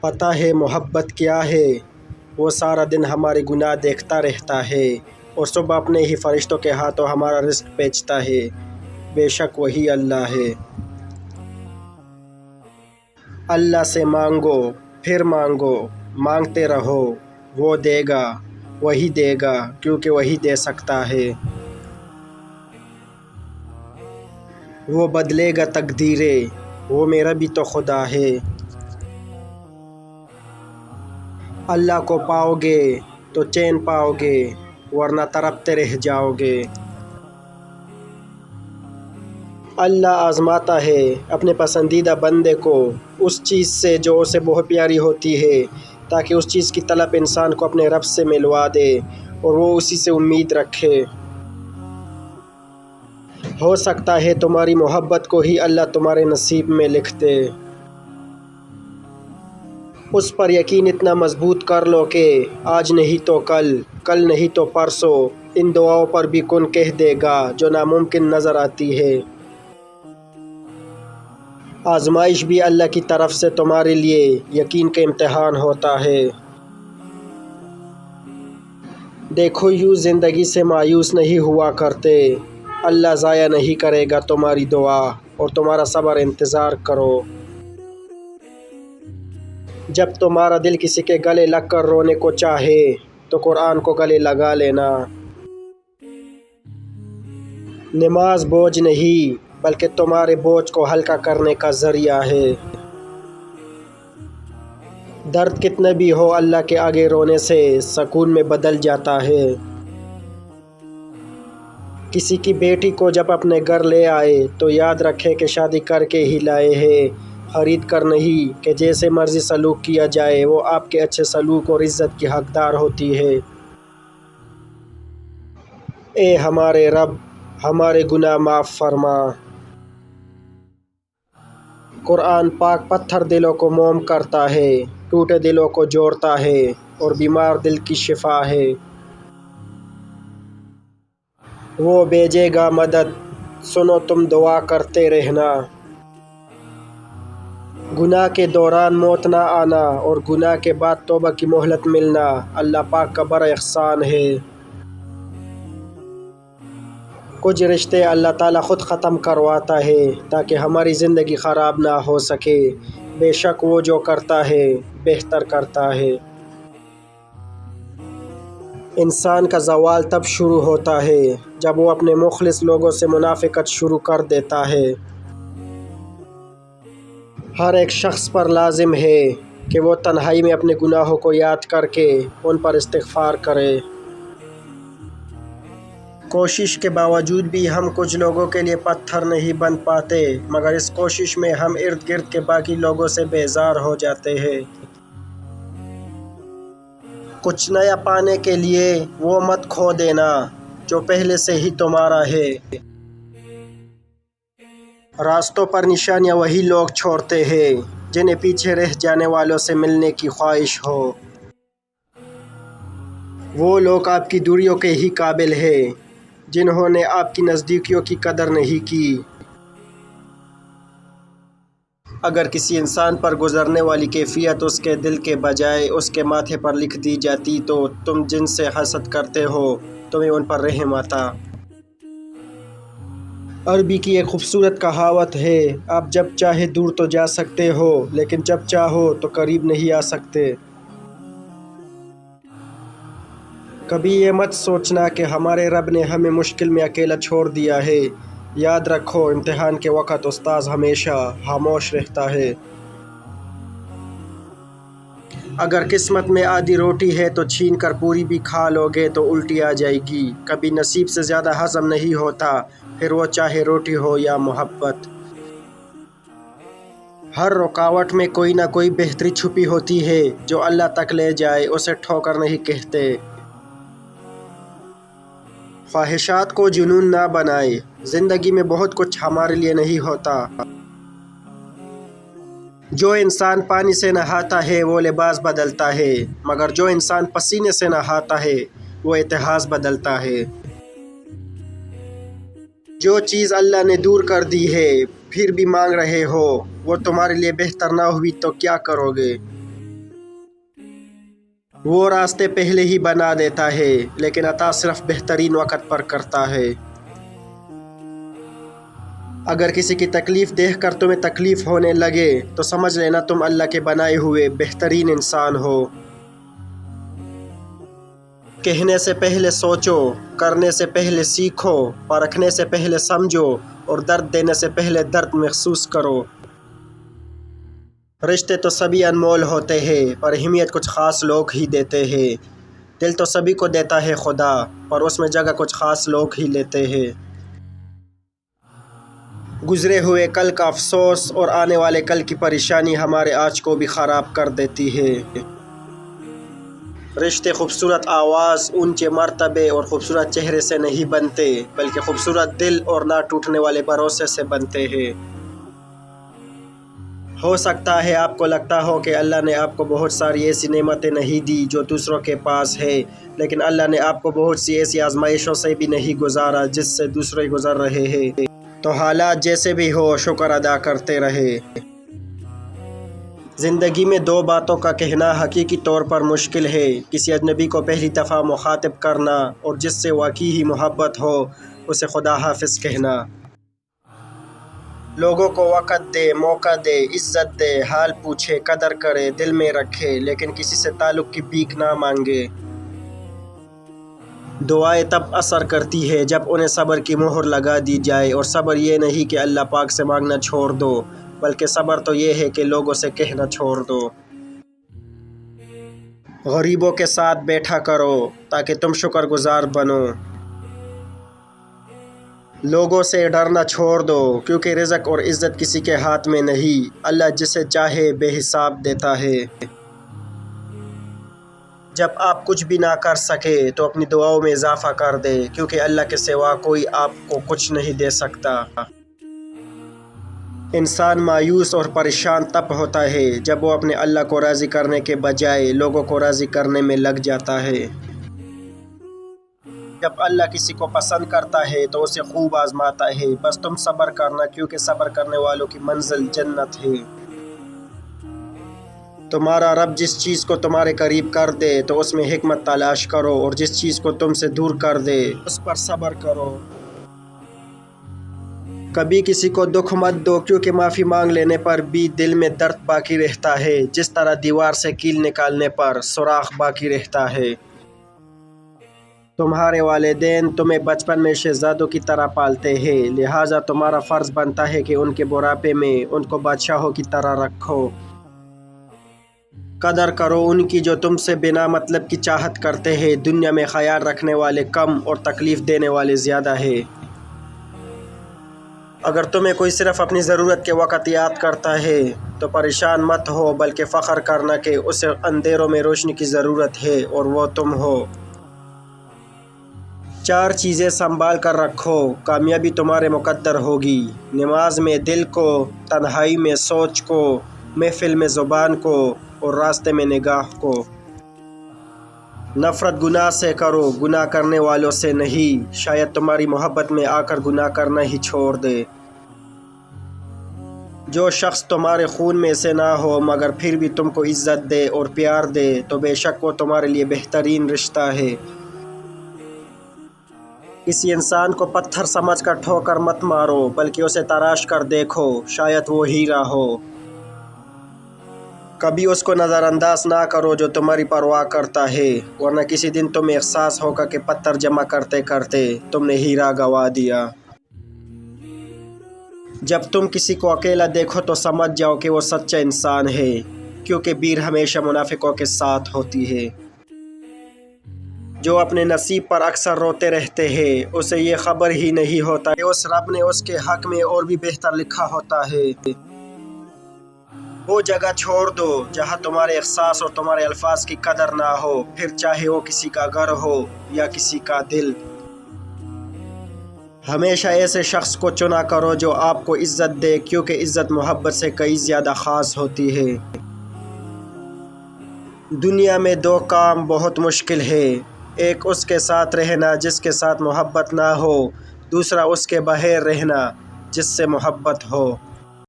پتہ ہے محبت کیا ہے، وہ سارا دن ہمارے گناہ دیکھتا رہتا ہے اور صبح اپنے ہی فرشتوں کے ہاتھوں ہمارا رزق بیچتا ہے، بے شک وہی اللہ ہے۔ اللہ سے مانگو پھر مانگو، مانگتے رہو، وہ دے گا، وہی دے گا کیونکہ وہی دے سکتا ہے۔ وہ بدلے گا تقدیریں، وہ میرا بھی تو خدا ہے۔ اللہ کو پاؤ گے تو چین پاؤ گے ورنہ تڑپتے رہ جاؤ گے۔ اللہ آزماتا ہے اپنے پسندیدہ بندے کو اس چیز سے جو اسے بہت پیاری ہوتی ہے، تاکہ اس چیز کی طلب انسان کو اپنے رب سے ملوا دے اور وہ اسی سے امید رکھے۔ ہو سکتا ہے تمہاری محبت کو ہی اللہ تمہارے نصیب میں لکھ دے۔ اس پر یقین اتنا مضبوط کر لو کہ آج نہیں تو کل، کل نہیں تو پرسوں، ان دعاؤں پر بھی کن کہہ دے گا جو ناممکن نظر آتی ہے۔ آزمائش بھی اللہ کی طرف سے تمہارے لیے یقین کا امتحان ہوتا ہے۔ دیکھو یوں زندگی سے مایوس نہیں ہوا کرتے، اللہ ضائع نہیں کرے گا تمہاری دعا اور تمہارا صبر انتظار کرو۔ جب تمہارا دل کسی کے گلے لگ کر رونے کو چاہے تو قرآن کو گلے لگا لینا۔ نماز بوجھ نہیں بلکہ تمہارے بوجھ کو ہلکا کرنے کا ذریعہ ہے۔ درد کتنا بھی ہو اللہ کے آگے رونے سے سکون میں بدل جاتا ہے۔ کسی کی بیٹی کو جب اپنے گھر لے آئے تو یاد رکھے کہ شادی کر کے ہی لائے ہیں، خرید کر نہیں کہ جیسے مرضی سلوک کیا جائے وہ آپ کے اچھے سلوک اور عزت کی حقدار ہوتی ہے۔ اے ہمارے رب، ہمارے گناہ معاف فرما۔ قرآن پاک پتھر دلوں کو موم کرتا ہے، ٹوٹے دلوں کو جوڑتا ہے اور بیمار دل کی شفا ہے۔ وہ بھیجے گا مدد، سنو تم دعا کرتے رہنا۔ گناہ کے دوران موت نہ آنا اور گناہ کے بعد توبہ کی مہلت ملنا اللہ پاک کا بڑا احسان ہے۔ کچھ رشتے اللہ تعالیٰ خود ختم کرواتا ہے تاکہ ہماری زندگی خراب نہ ہو سکے، بے شک وہ جو کرتا ہے بہتر کرتا ہے۔ انسان کا زوال تب شروع ہوتا ہے جب وہ اپنے مخلص لوگوں سے منافقت شروع کر دیتا ہے۔ ہر ایک شخص پر لازم ہے کہ وہ تنہائی میں اپنے گناہوں کو یاد کر کے ان پر استغفار کرے۔ کوشش کے باوجود بھی ہم کچھ لوگوں کے لیے پتھر نہیں بن پاتے، مگر اس کوشش میں ہم ارد گرد کے باقی لوگوں سے بیزار ہو جاتے ہیں۔ کچھ نیا پانے کے لیے وہ مت کھو دینا جو پہلے سے ہی تمہارا ہے۔ راستوں پر نشانیاں وہی لوگ چھوڑتے ہیں جنہیں پیچھے رہ جانے والوں سے ملنے کی خواہش ہو۔ وہ لوگ آپ کی دوریوں کے ہی قابل ہیں جنہوں نے آپ کی نزدیکیوں کی قدر نہیں کی۔ اگر کسی انسان پر گزرنے والی کیفیت اس کے دل کے بجائے اس کے ماتھے پر لکھ دی جاتی تو تم جن سے حسد کرتے ہو تمہیں ان پر رحم آتا۔ عربی کی ایک خوبصورت کہاوت ہے، آپ جب چاہے دور تو جا سکتے ہو لیکن جب چاہو تو قریب نہیں آ سکتے۔ کبھی یہ مت سوچنا کہ ہمارے رب نے ہمیں مشکل میں اکیلا چھوڑ دیا ہے۔ یاد رکھو امتحان کے وقت استاذ ہمیشہ خاموش رہتا ہے۔ اگر قسمت میں آدھی روٹی ہے تو چھین کر پوری بھی کھا لو گے تو الٹی آ جائے گی۔ کبھی نصیب سے زیادہ ہضم نہیں ہوتا، پھر وہ چاہے روٹی ہو یا محبت۔ ہر رکاوٹ میں کوئی نہ کوئی بہتری چھپی ہوتی ہے، جو اللہ تک لے جائے اسے ٹھوکر نہیں کہتے۔ خواہشات کو جنون نہ بنائے، زندگی میں بہت کچھ ہمارے لیے نہیں ہوتا۔ جو انسان پانی سے نہاتا ہے وہ لباس بدلتا ہے، مگر جو انسان پسینے سے نہاتا ہے وہ اتہاس بدلتا ہے۔ جو چیز اللہ نے دور کر دی ہے پھر بھی مانگ رہے ہو، وہ تمہارے لیے بہتر نہ ہوئی تو کیا کرو گے؟ وہ راستے پہلے ہی بنا دیتا ہے، لیکن عطا صرف بہترین وقت پر کرتا ہے۔ اگر کسی کی تکلیف دیکھ کر تمہیں تکلیف ہونے لگے تو سمجھ لینا تم اللہ کے بنائے ہوئے بہترین انسان ہو۔ کہنے سے پہلے سوچو، کرنے سے پہلے سیکھو، پرکھنے سے پہلے سمجھو، اور درد دینے سے پہلے درد محسوس کرو۔ رشتے تو سبھی انمول ہوتے ہیں، پر اہمیت کچھ خاص لوگ ہی دیتے ہیں۔ دل تو سبھی کو دیتا ہے خدا، پر اس میں جگہ کچھ خاص لوگ ہی لیتے ہیں۔ گزرے ہوئے کل کا افسوس اور آنے والے کل کی پریشانی ہمارے آج کو بھی خراب کر دیتی ہے۔ رشتے خوبصورت آواز، اونچے مرتبے اور خوبصورت چہرے سے نہیں بنتے، بلکہ خوبصورت دل اور نہ ٹوٹنے والے بھروسے سے بنتے ہیں۔ ہو سکتا ہے آپ کو لگتا ہو کہ اللہ نے آپ کو بہت ساری ایسی نعمتیں نہیں دی جو دوسروں کے پاس ہے، لیکن اللہ نے آپ کو بہت سی ایسی آزمائشوں سے بھی نہیں گزارا جس سے دوسرے گزر رہے ہیں۔ تو حالات جیسے بھی ہو، شکر ادا کرتے رہے۔ زندگی میں دو باتوں کا کہنا حقیقی طور پر مشکل ہے: کسی اجنبی کو پہلی دفعہ مخاطب کرنا، اور جس سے واقعی ہی محبت ہو اسے خدا حافظ کہنا۔ لوگوں کو وقت دے، موقع دے، عزت دے، حال پوچھے، قدر کرے، دل میں رکھے، لیکن کسی سے تعلق کی بھیک نہ مانگے۔ دعائیں تب اثر کرتی ہے جب انہیں صبر کی مہر لگا دی جائے، اور صبر یہ نہیں کہ اللہ پاک سے مانگنا چھوڑ دو، بلکہ صبر تو یہ ہے کہ لوگوں سے کہنا چھوڑ دو۔ غریبوں کے ساتھ بیٹھا کرو تاکہ تم شکر گزار بنو۔ لوگوں سے ڈرنا چھوڑ دو، کیونکہ رزق اور عزت کسی کے ہاتھ میں نہیں، اللہ جسے چاہے بے حساب دیتا ہے۔ جب آپ کچھ بھی نہ کر سکے تو اپنی دعاؤں میں اضافہ کر دے، کیونکہ اللہ کے سوا کوئی آپ کو کچھ نہیں دے سکتا۔ انسان مایوس اور پریشان تب ہوتا ہے جب وہ اپنے اللہ کو راضی کرنے کے بجائے لوگوں کو راضی کرنے میں لگ جاتا ہے۔ جب اللہ کسی کو پسند کرتا ہے تو اسے خوب آزماتا ہے، بس تم صبر کرنا، کیونکہ صبر کرنے والوں کی منزل جنت ہے۔ تمہارا رب جس چیز کو تمہارے قریب کر دے تو اس میں حکمت تلاش کرو، اور جس چیز کو تم سے دور کر دے اس پر صبر کرو۔ کبھی کسی کو دکھ مت دو، کیونکہ معافی مانگ لینے پر بھی دل میں درد باقی رہتا ہے، جس طرح دیوار سے کیل نکالنے پر سوراخ باقی رہتا ہے۔ تمہارے والدین تمہیں بچپن میں شہزادوں کی طرح پالتے ہیں، لہٰذا تمہارا فرض بنتا ہے کہ ان کے بڑھاپے میں ان کو بادشاہوں کی طرح رکھو۔ قدر کرو ان کی جو تم سے بنا مطلب کی چاہت کرتے ہیں، دنیا میں خیال رکھنے والے کم اور تکلیف دینے والے زیادہ ہیں۔ اگر تمہیں کوئی صرف اپنی ضرورت کے وقت یاد کرتا ہے تو پریشان مت ہو، بلکہ فخر کرنا کہ اسے اندھیروں میں روشنی کی ضرورت ہے، اور وہ تم ہو۔ 4 چیزیں سنبھال کر رکھو، کامیابی تمہارے مقدر ہوگی: نماز میں دل کو، تنہائی میں سوچ کو، محفل میں زبان کو، اور راستے میں نگاہ کو۔ نفرت گناہ سے کرو، گناہ کرنے والوں سے نہیں، شاید تمہاری محبت میں آ کر گناہ کرنا ہی چھوڑ دے۔ جو شخص تمہارے خون میں سے نہ ہو مگر پھر بھی تم کو عزت دے اور پیار دے تو بے شک وہ تمہارے لیے بہترین رشتہ ہے۔ کسی انسان کو پتھر سمجھ کر ٹھوکر مت مارو، بلکہ اسے تراش کر دیکھو، شاید وہ ہیرا ہو۔ کبھی اس کو نظر انداز نہ کرو جو تمہاری پرواہ کرتا ہے، ورنہ کسی دن تمہیں احساس ہوگا کہ پتھر جمع کرتے کرتے تم نے ہیرا گنوا دیا۔ جب تم کسی کو اکیلا دیکھو تو سمجھ جاؤ کہ وہ سچا انسان ہے، کیونکہ بیر ہمیشہ منافقوں کے ساتھ ہوتی ہے۔ جو اپنے نصیب پر اکثر روتے رہتے ہیں اسے یہ خبر ہی نہیں ہوتا کہ اس رب نے اس کے حق میں اور بھی بہتر لکھا ہوتا ہے۔ وہ جگہ چھوڑ دو جہاں تمہارے احساس اور تمہارے الفاظ کی قدر نہ ہو، پھر چاہے وہ کسی کا گھر ہو یا کسی کا دل۔ ہمیشہ ایسے شخص کو چنا کرو جو آپ کو عزت دے، کیونکہ عزت محبت سے کئی زیادہ خاص ہوتی ہے۔ دنیا میں 2 کام بہت مشکل ہے: ایک اس کے ساتھ رہنا جس کے ساتھ محبت نہ ہو، دوسرا اس کے بغیر رہنا جس سے محبت ہو۔